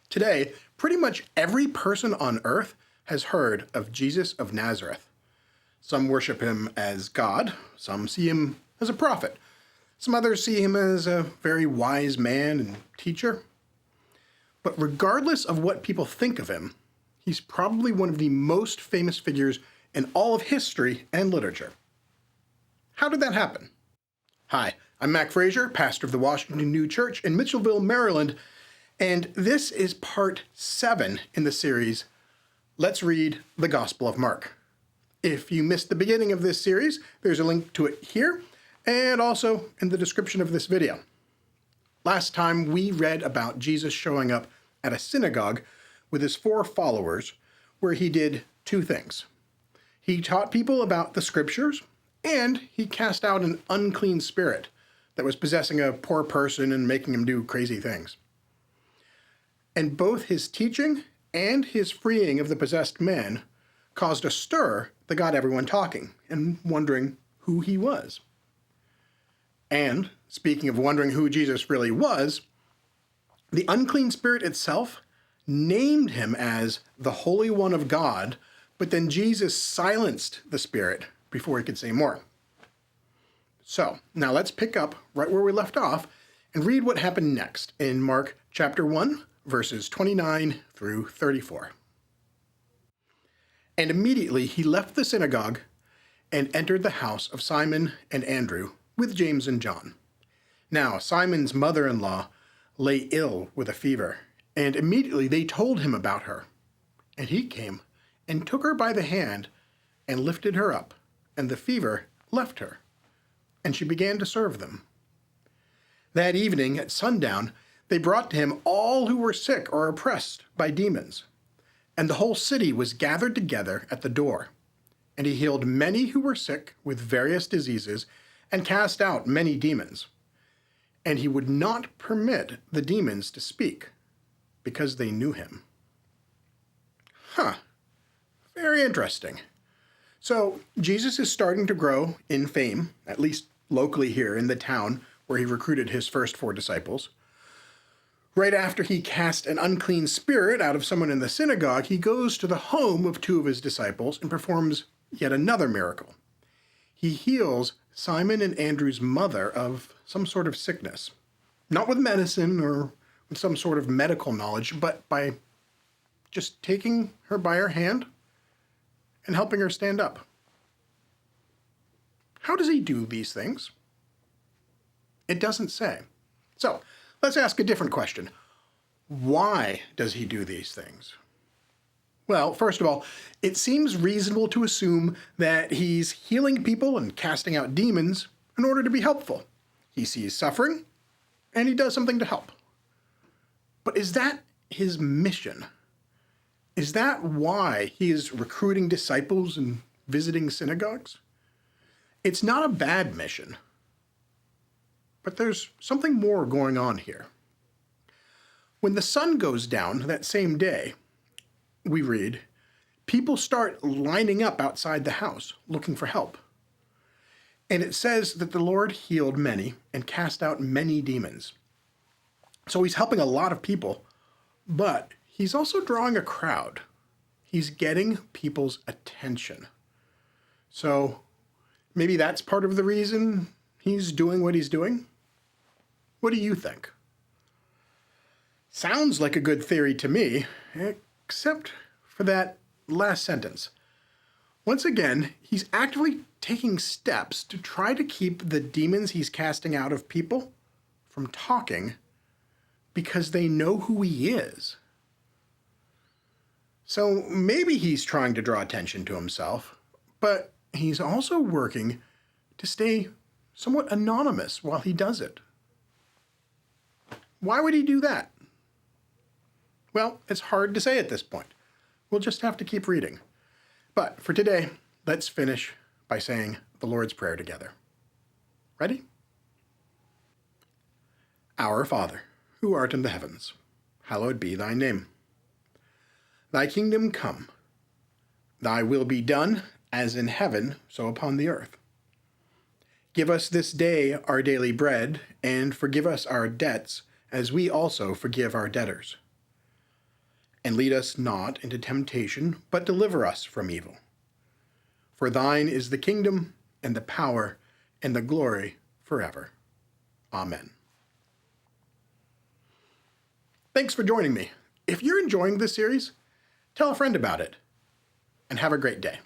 Today, pretty much every person on earth has heard of Jesus of Nazareth. Some worship him as God, some see him as a prophet, some others see him as a very wise man and teacher. But regardless of what people think of him, he's probably one of the most famous figures in all of history and literature. How did that happen? Hi, I'm Mac Frazier, pastor of the Washington New Church in Mitchellville, Maryland, and this is part 7 in the series, Let's Read the Gospel of Mark. If you missed the beginning of this series, there's a link to it here, and also in the description of this video. Last time we read about Jesus showing up at a synagogue with his 4 followers, where he did 2 things. He taught people about the scriptures, and he cast out an unclean spirit that was possessing a poor person and making him do crazy things. And both his teaching and his freeing of the possessed man caused a stir that got everyone talking and wondering who he was. And, speaking of wondering who Jesus really was, the unclean spirit itself named him as the Holy One of God, but then Jesus silenced the spirit before he could say more. So, now let's pick up right where we left off and read what happened next in Mark chapter 1, verses 29 through 34. And immediately he left the synagogue and entered the house of Simon and Andrew with James and John. Now Simon's mother-in-law lay ill with a fever, and immediately they told him about her. And he came and took her by the hand and lifted her up, and the fever left her, and she began to serve them. That evening at sundown, they brought to him all who were sick or oppressed by demons, and the whole city was gathered together at the door. And he healed many who were sick with various diseases and cast out many demons. And he would not permit the demons to speak, because they knew him. Very interesting. So Jesus is starting to grow in fame, at least locally here in the town where he recruited his first 4 disciples. Right after he cast an unclean spirit out of someone in the synagogue, he goes to the home of 2 of his disciples and performs yet another miracle. He heals Simon and Andrew's mother of some sort of sickness. Not with medicine or with some sort of medical knowledge, but by just taking her by her hand and helping her stand up. How does he do these things? It doesn't say. So, let's ask a different question. Why does he do these things? Well, first of all, it seems reasonable to assume that he's healing people and casting out demons in order to be helpful. He sees suffering, and he does something to help. But is that his mission? Is that why he is recruiting disciples and visiting synagogues? It's not a bad mission. But there's something more going on here. When the sun goes down that same day, we read, people start lining up outside the house looking for help. And it says that the Lord healed many and cast out many demons. So he's helping a lot of people, but he's also drawing a crowd. He's getting people's attention. So maybe that's part of the reason he's doing what he's doing? What do you think? Sounds like a good theory to me, except for that last sentence. Once again, he's actively taking steps to try to keep the demons he's casting out of people from talking because they know who he is. So maybe he's trying to draw attention to himself, but he's also working to stay somewhat anonymous while he does it. Why would he do that? Well, it's hard to say at this point. We'll just have to keep reading. But for today, let's finish by saying the Lord's Prayer together. Ready? Our Father, who art in the heavens, hallowed be thy name. Thy kingdom come. Thy will be done, as in heaven, so upon the earth. Give us this day our daily bread, and forgive us our debts, as we also forgive our debtors. And lead us not into temptation, but deliver us from evil. For thine is the kingdom, and the power, and the glory forever. Amen. Thanks for joining me. If you're enjoying this series, tell a friend about it, and have a great day.